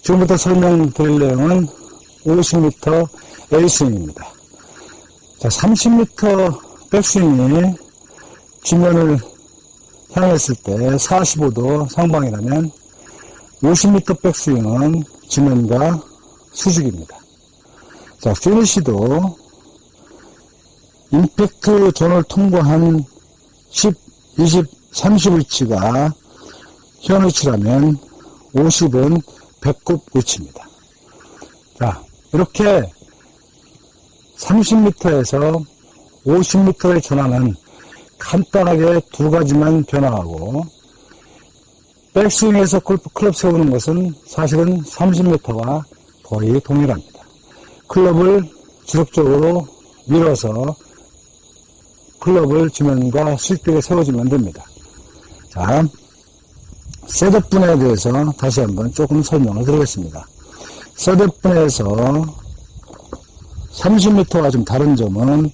지금부터 설명드릴 내용은 50m A스윙입니다. 자, 30m 백스윙이 지면을 향했을 때 45도 상방이라면 50m 백스윙은 지면과 수직입니다. 자, 피니시도 임팩트 존을 통과한 10, 20, 30 위치가 현 위치라면 50은 배꼽 위치입니다. 자, 이렇게 30m에서 50m의 전환은 간단하게 두 가지만 변화하고, 백스윙에서 골프 클럽 세우는 것은 사실은 30m와 거의 동일합니다. 클럽을 지속적으로 밀어서 클럽을 지면과 수직되게 세워주면 됩니다. 자, 셋업 분해에 대해서 다시 한번 조금 설명을 드리겠습니다. 셋업 분해에서 30m와 좀 다른 점은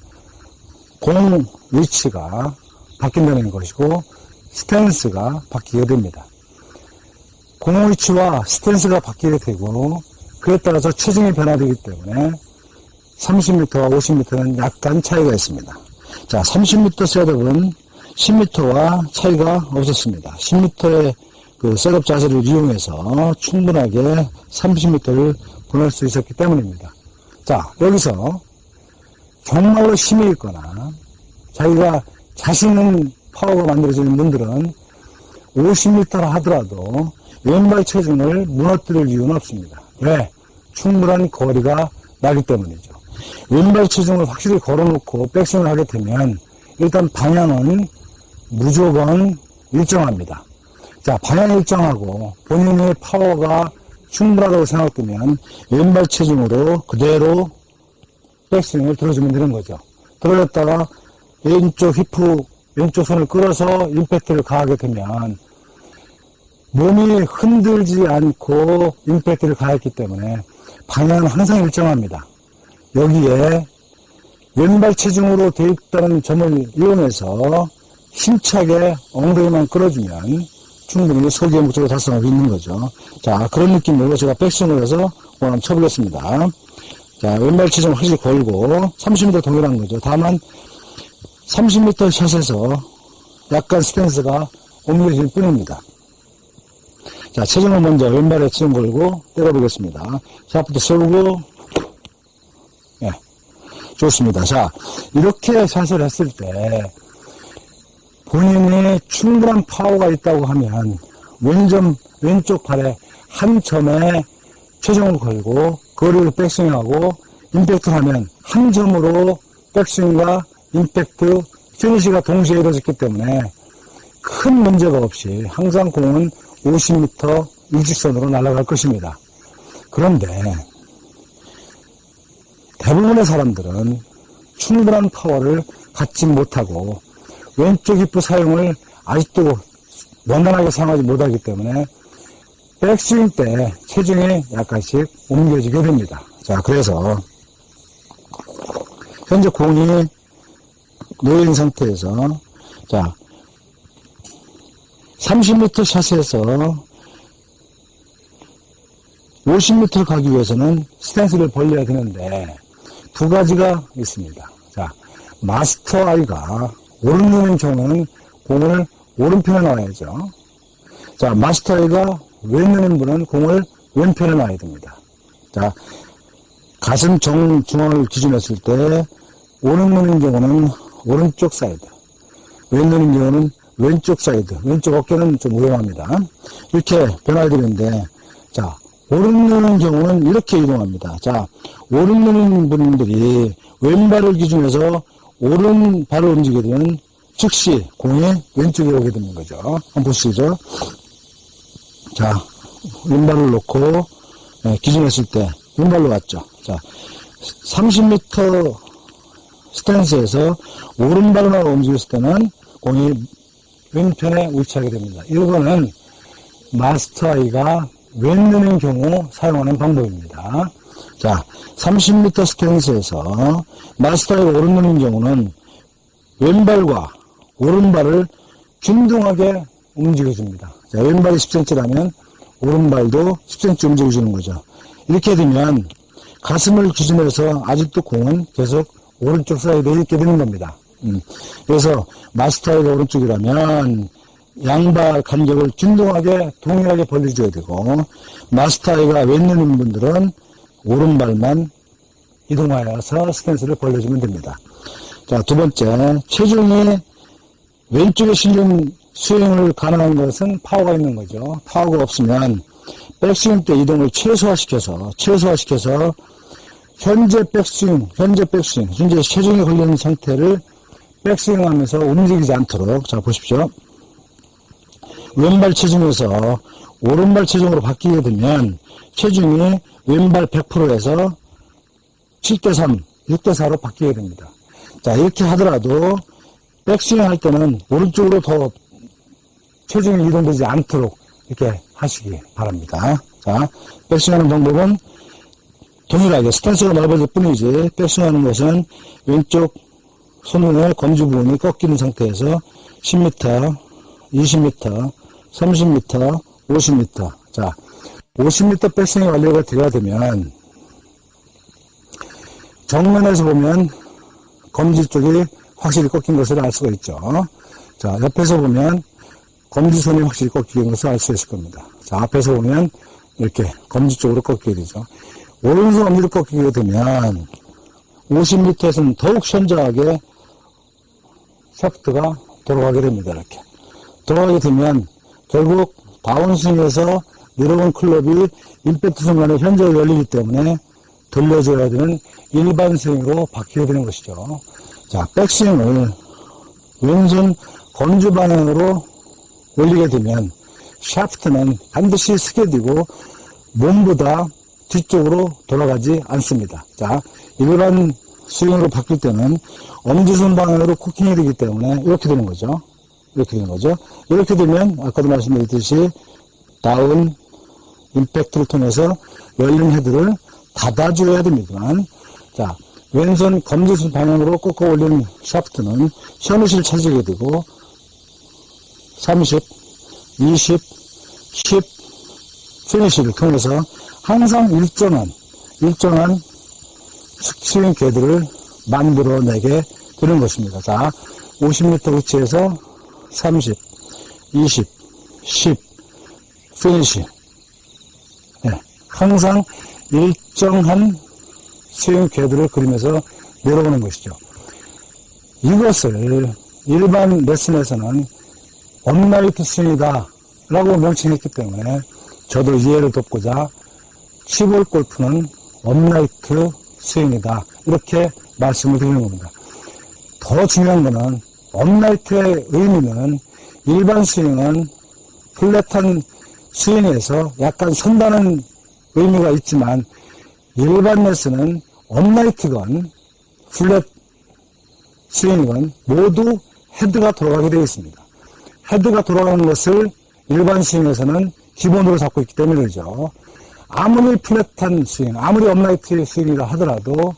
공 위치가 바뀐다는 것이고 스탠스가 바뀌게 됩니다. 공 위치와 스탠스가 바뀌게 되고 그에 따라서 체중이 변화되기 때문에 30m와 50m는 약간 차이가 있습니다. 자, 30m 셋업은 10m와 차이가 없었습니다. 10m의 그 셋업 자세를 이용해서 충분하게 30m를 보낼 수 있었기 때문입니다. 자, 여기서 정말로 힘이 있거나 자기가 자신 있는 파워가 만들어지는 분들은 50m라 하더라도 왼발 체중을 무너뜨릴 이유는 없습니다. 왜? 충분한 거리가 나기 때문이죠. 왼발 체중을 확실히 걸어놓고 백스윙을 하게 되면 일단 방향은 무조건 일정합니다. 자, 방향이 일정하고 본인의 파워가 충분하다고 생각되면 왼발 체중으로 그대로 백스윙을 들어주면 되는 거죠. 들어갔다가 왼쪽 힙, 왼쪽 손을 끌어서 임팩트를 가하게 되면 몸이 흔들지 않고 임팩트를 가했기 때문에 방향은 항상 일정합니다. 여기에 왼발 체중으로 되어 있다는 점을 이용해서 힘차게 엉덩이만 끌어주면 충분히 설계의 목적을 달성할 수 있는 거죠. 자, 그런 느낌으로 제가 백스윙을 해서 오늘 한번 쳐보겠습니다. 자, 왼발 체중을 확실히 걸고 30m 동일한 거죠. 다만 30m 샷에서 약간 스탠스가 옮겨질 뿐입니다. 자, 체중을 먼저 왼발에 체중 걸고 때려보겠습니다. 샷부터 세우고, 예, 좋습니다. 자, 이렇게 샷을 했을 때 본인이 충분한 파워가 있다고 하면 왼쪽 발에 한 점에 체중을 걸고 거리를 백스윙하고 임팩트를 하면 한 점으로 백스윙과 임팩트, 피니시가 동시에 이루어졌기 때문에 큰 문제가 없이 항상 공은 50m 일직선으로 날아갈 것입니다. 그런데 대부분의 사람들은 충분한 파워를 갖지 못하고 왼쪽 힙 사용을 아직도 원활하게 사용하지 못하기 때문에 백스윙 때 체중이 약간씩 옮겨지게 됩니다. 자, 그래서 현재 공이 놓인 상태에서 자, 30m 샷에서 50m 가기 위해서는 스탠스를 벌려야 되는데 두 가지가 있습니다. 자, 마스터 아이가 오른눈인 경우는 공을 오른편에 놔야죠. 자, 마스터 아이가 왼눈인 분은 공을 왼편에 놔야 됩니다. 자, 가슴 중앙을 기준했을 때 오른눈인 경우는 오른쪽 사이드, 왼눈인 경우는 왼쪽 사이드, 왼쪽 어깨는 좀 위험합니다. 이렇게 변화를 드리는데, 자, 오른눈인 경우는 이렇게 이동합니다. 자, 오른눈인 분들이 왼발을 기준해서 오른발을 움직이게 되면 즉시 공이 왼쪽에 오게 되는 거죠. 한번 보시죠. 자, 왼발을 놓고 기준했을 때 왼발로 왔죠. 자, 30m 스탠스에서 오른발만 움직였을 때는 공이 왼편에 위치하게 됩니다. 이거는 마스터 아이가 왼눈인 경우 사용하는 방법입니다. 자, 30m 스탠스에서 마스터 아이가 오른눈인 경우는 왼발과 오른발을 균등하게 움직여줍니다. 자, 왼발이 10cm라면 오른발도 10cm 움직여주는 거죠. 이렇게 되면 가슴을 기준해서 아직도 공은 계속 오른쪽 사이드에 있게 되는 겁니다. 그래서 마스터이가 오른쪽이라면 양발 간격을 균등하게 동일하게 벌려줘야 되고, 마스터이가 왼눈인 분들은 오른발만 이동하여서 스탠스를 벌려주면 됩니다. 자, 두 번째, 체중이 왼쪽에 실린 스윙을 가능한 것은 파워가 있는 거죠. 파워가 없으면 백스윙 때 이동을 최소화시켜서 현재 체중이 걸리는 상태를 백스윙하면서 움직이지 않도록, 자 보십시오. 왼발 체중에서 오른발 체중으로 바뀌게 되면 체중이 왼발 100%에서 7대3, 6대4로 바뀌게 됩니다. 자, 이렇게 하더라도 백스윙 할 때는 오른쪽으로 더 체중이 이동되지 않도록 이렇게 하시기 바랍니다. 자, 백스윙하는 방법은 동일하게 스탠스가 넓어질 뿐이지, 백스윙하는 것은 왼쪽 손의 검지 부분이 꺾이는 상태에서 10m, 20m, 30m, 50m. 자, 50m 백스윙 완료가 되어야 되면 정면에서 보면 검지 쪽이 확실히 꺾인 것을 알 수가 있죠. 자, 옆에서 보면 검지손이 확실히 꺾이는 것을 알 수 있을 겁니다. 자, 앞에서 보면 이렇게 검지 쪽으로 꺾이게 되죠. 오른손 엄지로 꺾이게 되면 50m에서는 더욱 현저하게 샤프트가 돌아가게 됩니다. 이렇게 돌아가게 되면 결국 다운스윙에서 내려온 클럽이 임팩트 순간에 현저히 열리기 때문에 돌려줘야 되는 일반 스윙으로 바뀌게 되는 것이죠. 자, 백스윙을 왼손 검지 방향으로 올리게 되면 샤프트는 반드시 쓰게 되고 몸보다 뒤쪽으로 돌아가지 않습니다. 자, 일반 스윙으로 바뀔 때는 엄지손 방향으로 코킹이 되기 때문에 이렇게 되는 거죠. 이렇게 되면 아까도 말씀드렸듯이 다운 임팩트를 통해서 열린 헤드를 닫아줘야 됩니다만, 자, 왼손 검지손 방향으로 꺾어 올린 샤프트는 셔밋을 찾게 되고 30, 20, 10 피니시를 통해서 항상 일정한 스윙 궤도를 만들어내게 되는 것입니다. 자, 50m 위치에서 30, 20, 10 피니시. 네, 항상 일정한 스윙 궤도를 그리면서 내려오는 것이죠. 이것을 일반 레슨에서는 업라이트 스윙이다 라고 명칭했기 때문에 저도 이해를 돕고자 10홀 골프는 업라이트 스윙이다 이렇게 말씀을 드리는 겁니다. 더 중요한 것은 업라이트의 의미는 일반 스윙은 플랫한 스윙에서 약간 선다는 의미가 있지만, 일반 레슨은 업라이트건 플랫 스윙이건 모두 헤드가 돌아가게 되어 있습니다. 헤드가 돌아가는 것을 일반 스윙에서는 기본으로 잡고 있기 때문에 그러죠. 아무리 플랫한 스윙, 아무리 업라이트 스윙이라 하더라도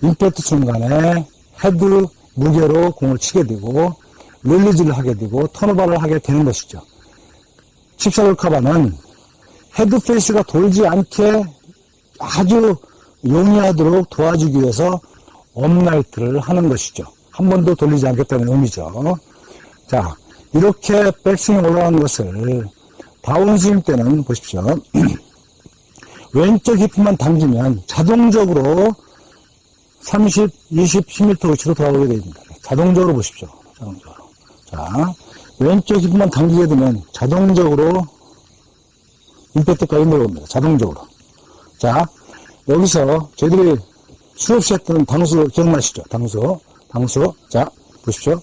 임팩트 순간에 헤드 무게로 공을 치게 되고 릴리즈를 하게 되고 턴오버를 하게 되는 것이죠. 칩샷 카바는 헤드 페이스가 돌지 않게 아주 용이하도록 도와주기 위해서 업라이트를 하는 것이죠. 한 번도 돌리지 않겠다는 의미죠. 자, 이렇게 백스윙이 올라가는 것을 다운스윙 때는 보십시오. 왼쪽 히프만 당기면 자동적으로 30, 20, 10m 위치로 돌아오게 됩니다. 자동적으로 보십시오. 자동적으로. 자, 왼쪽 히프만 당기게 되면 자동적으로 임팩트까지 내려옵니다. 자동적으로. 자, 여기서 저희들이 수없이 했던 당수 기억나시죠? 당수. 자, 보십시오.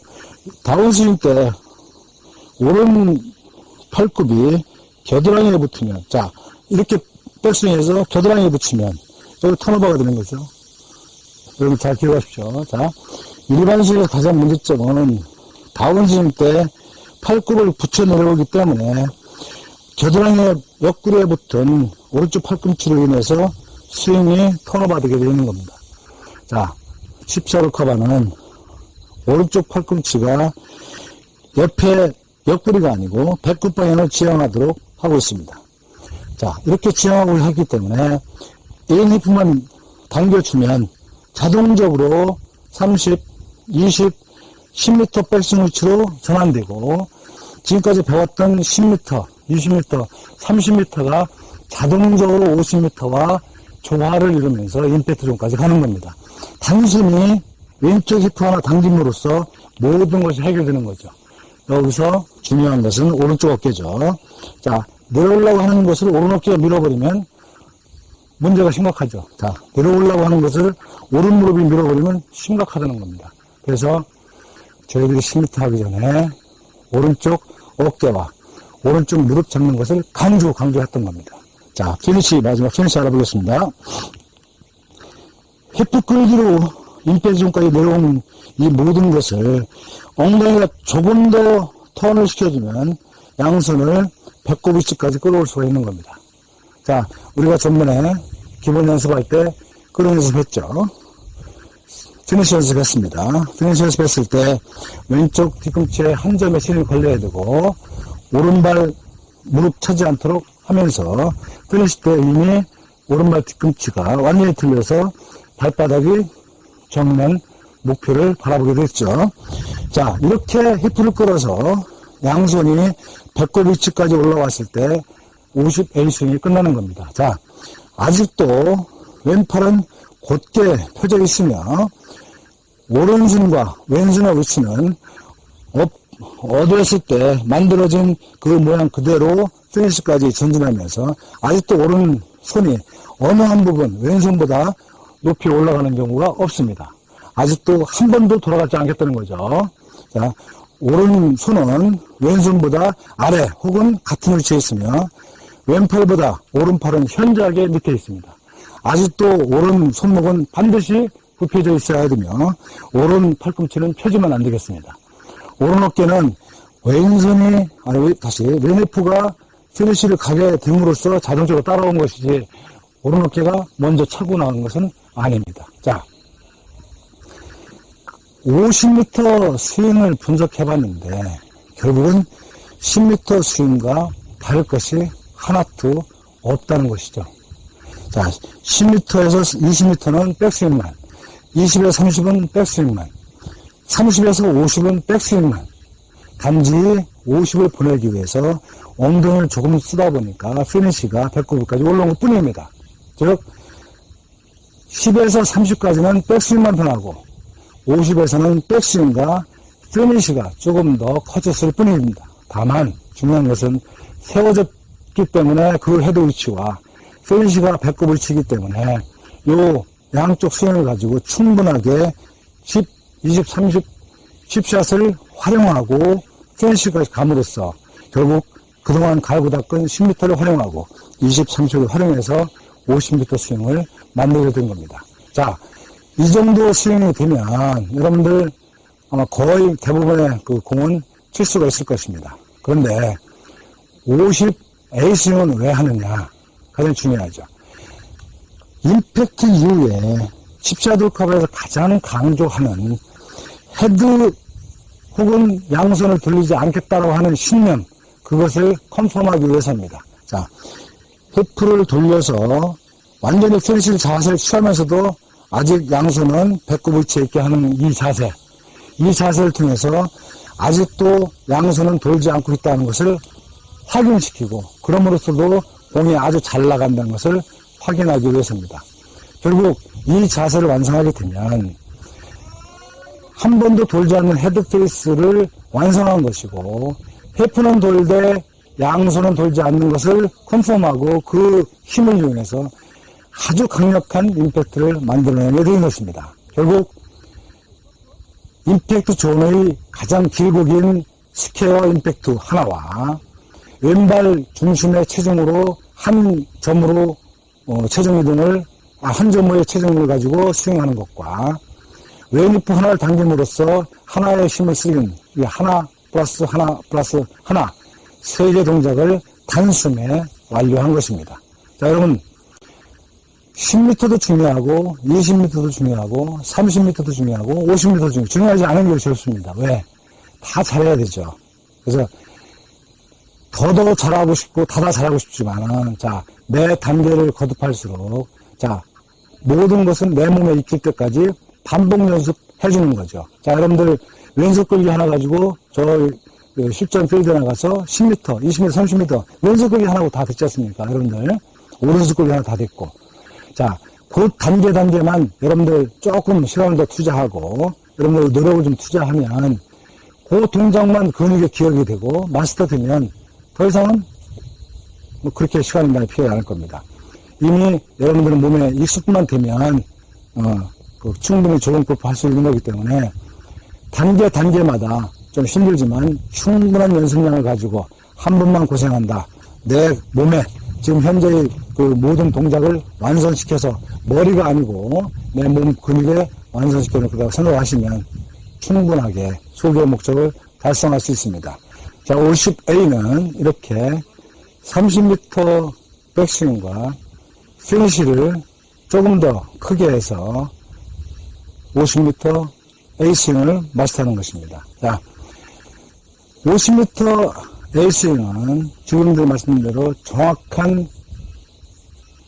다운스윙 때 오른 팔굽이 겨드랑이에 붙으면, 자, 이렇게 백스윙해서 겨드랑이에 붙이면 여기 턴오버가 되는 거죠. 여러분 잘 기억하십시오. 자, 일반 스윙의 가장 문제점은 다운스윙 때 팔굽을 붙여 내려오기 때문에 겨드랑이 옆구리에 붙은 오른쪽 팔꿈치로 인해서 스윙이 턴오버 되게 되는 겁니다. 자, 14홀 커버는 오른쪽 팔꿈치가 옆에 옆구리가 아니고 배꼽 방향을 지향하도록 하고 있습니다. 자, 이렇게 지향하고 했기 때문에 ANF만 당겨주면 자동적으로 30, 20, 10m 백스윙 위치로 전환되고 지금까지 배웠던 10m, 20m, 30m가 자동적으로 50m와 조화를 이루면서 임팩트 존까지 가는 겁니다. 단순히 왼쪽 히프 하나 당김으로써 모든 것이 해결되는 거죠. 여기서 중요한 것은 오른쪽 어깨죠. 자, 내려오려고 하는 것을 오른 어깨가 밀어버리면 문제가 심각하죠. 자, 내려오려고 하는 것을 오른 무릎이 밀어버리면 심각하다는 겁니다. 그래서 저희들이 10m 하기 전에 오른쪽 어깨와 오른쪽 무릎 잡는 것을 강조했던 겁니다. 자, 피니시, 마지막 피니시 알아보겠습니다. 히프 끌기로 임팩트 존까지 내려온 이 모든 것을 엉덩이가 조금 더 턴을 시켜주면 양손을 배꼽 위치까지 끌어올 수가 있는 겁니다. 자, 우리가 전번에 기본 연습할 때 그런 연습했죠. 피니시 연습했습니다. 피니시 연습했을 때 왼쪽 뒤꿈치에 한 점에 실이 걸려야 되고 오른발 무릎 차지 않도록 하면서 피니시 때 이미 오른발 뒤꿈치가 완전히 틀려서 발바닥이 정면 목표를 바라보게 됐죠. 자, 이렇게 히프를 끌어서 양손이 배꼽 위치까지 올라왔을 때 50A 스윙이 끝나는 겁니다. 자, 아직도 왼팔은 곧게 펴져 있으며 오른손과 왼손의 위치는 얻었을 때 만들어진 그 모양 그대로 피니시까지 전진하면서 아직도 오른손이 어느 한 부분 왼손보다 높이 올라가는 경우가 없습니다. 아직도 한 번도 돌아가지 않겠다는 거죠. 자, 오른손은 왼손보다 아래 혹은 같은 위치에 있으며 왼팔보다 오른팔은 현저하게 밑에 있습니다. 아직도 오른 손목은 반드시 굽혀져 있어야 되며 오른 팔꿈치는 펴지면 안 되겠습니다. 오른 어깨는 왼손이 왼 히프가 피니시를 가게 됨으로써 자동적으로 따라온 것이지 오른 어깨가 먼저 차고 나온 것은 아닙니다. 자, 50m 스윙을 분석해봤는데 결국은 10m 스윙과 다를 것이 하나도 없다는 것이죠. 자, 10m에서 20m는 백스윙만, 20에서 30은 백스윙만, 30에서 50은 백스윙만. 단지 50을 보내기 위해서 엉덩이를 조금 쓰다 보니까 피니시가 배꼽까지 올라온 것 뿐입니다. 즉 10에서 30까지는 백스윙만 변하고 50에서는 백스윙과 피니시가 조금 더 커졌을 뿐입니다. 다만 중요한 것은 세워졌기 때문에 그 헤드 위치와 피니시가 배꼽 위치이기 때문에 요 양쪽 스윙을 가지고 충분하게 10, 20, 30, 10샷을 활용하고 피니시까지 감으로써 결국 그동안 갈고 닦은 10m를 활용하고 20, 30을 활용해서 50m 스윙을 만들게 된 겁니다. 자, 이 정도 스윙이 되면 여러분들 아마 거의 대부분의 그 공은 칠 수가 있을 것입니다. 그런데 50A 스윙은 왜 하느냐? 가장 중요하죠. 임팩트 이후에 칩샤돌컵에서 가장 강조하는 헤드 혹은 양손을 돌리지 않겠다고 하는 신념, 그것을 컨펌하기 위해서입니다. 자, 히프를 돌려서 완전히 피니시 자세를 취하면서도 아직 양손은 배꼽 위치에 있게 하는 이 자세를 통해서 아직도 양손은 돌지 않고 있다는 것을 확인시키고 그럼으로써도 공이 아주 잘 나간다는 것을 확인하기 위해서입니다. 결국 이 자세를 완성하게 되면 한 번도 돌지 않는 헤드 페이스를 완성한 것이고 히프는 돌되 양손은 돌지 않는 것을 컨펌하고 그 힘을 이용해서 아주 강력한 임팩트를 만들어내게 된 것입니다. 결국 임팩트 존의 가장 길고 긴 스퀘어 임팩트 하나와 왼발 중심의 체중으로 한 점으로 체중 이동을 한 점의 체중을 가지고 스윙하는 것과 왼히프 하나를 당김으로써 하나의 힘을 쓰는 이 하나 플러스 하나 플러스 하나 세 개 동작을 단숨에 완료한 것입니다. 자, 여러분 10m도 중요하고 20m도 중요하고 30m도 중요하고 50m도 중요하고 중요하지 않은 것이 없습니다. 왜? 다 잘해야 되죠. 그래서 더더 잘하고 싶고 다다 잘하고 싶지만은, 자, 매 단계를 거듭할수록, 자, 모든 것은 내 몸에 익힐 때까지 반복 연습해주는 거죠. 자, 여러분들 왼손 끌기 하나 가지고 저 실전 필드에 나가서 10m, 20m, 30m 왼손 끌기 하나고 다 됐지 않습니까? 여러분들 오른손 끌기 하나 다 됐고, 자, 그 단계만 여러분들 조금 시간을 더 투자하고 여러분들 노력을 좀 투자하면 그 동작만 근육에 기억이 되고 마스터되면 더 이상은 뭐 그렇게 시간이 많이 필요하지 않을 겁니다. 이미 여러분들은 몸에 익숙만 되면 충분히 좋은 골프 할 수 있는 거기 때문에 단계마다 좀 힘들지만 충분한 연습량을 가지고 한 번만 고생한다. 내 몸에 지금 현재의 그 모든 동작을 완성시켜서 머리가 아니고 내 몸 근육에 완성시켜 놓고 생각하시면 충분하게 소개의 목적을 달성할 수 있습니다. 자, 50A는 이렇게 30m 백스윙과 피니시를 조금 더 크게 해서 50m A스윙을 마스터하는 것입니다. 자, 50m A스윙은 지금도 말씀드린 대로 정확한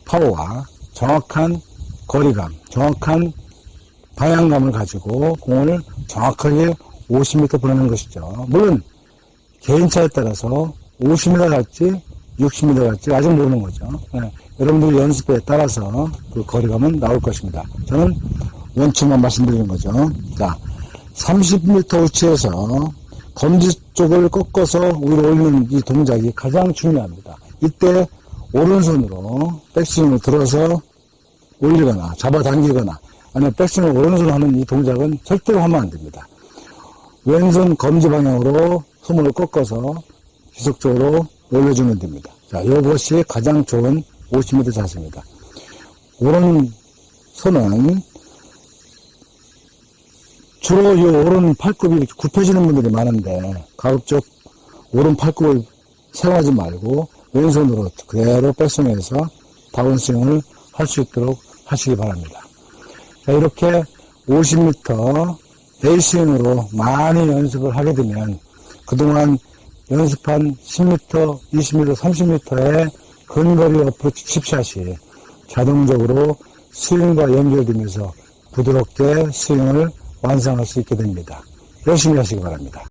파워와 정확한 거리감, 정확한 방향감을 가지고 공을 정확하게 50m 보내는 것이죠. 물론 개인차에 따라서 50m 갈지 60m 갈지 아직 모르는 거죠. 네, 여러분들의 연습에 따라서 그 거리감은 나올 것입니다. 저는 원칙만 말씀드리는 거죠. 자, 30m 우측에서 검지 쪽을 꺾어서 위로 올리는 이 동작이 가장 중요합니다. 이때 오른손으로 백스윙을 들어서 올리거나 잡아당기거나 아니면 백스윙을 오른손으로 하는 이 동작은 절대로 하면 안 됩니다. 왼손 검지 방향으로 손을 꺾어서 지속적으로 올려주면 됩니다. 자, 이것이 가장 좋은 50m 자세입니다. 오른손은 주로 이 오른 팔굽이 굽혀지는 분들이 많은데 가급적 오른 팔굽을 사용하지 말고 왼손으로 그대로 백스윙해서 다운스윙을 할 수 있도록 하시기 바랍니다. 자, 이렇게 50m 베이스윙으로 많이 연습을 하게 되면 그동안 연습한 10m, 20m, 30m의 근거리 어프로치 칩샷이 자동적으로 스윙과 연결되면서 부드럽게 스윙을 완성할 수 있게 됩니다. 열심히 하시기 바랍니다.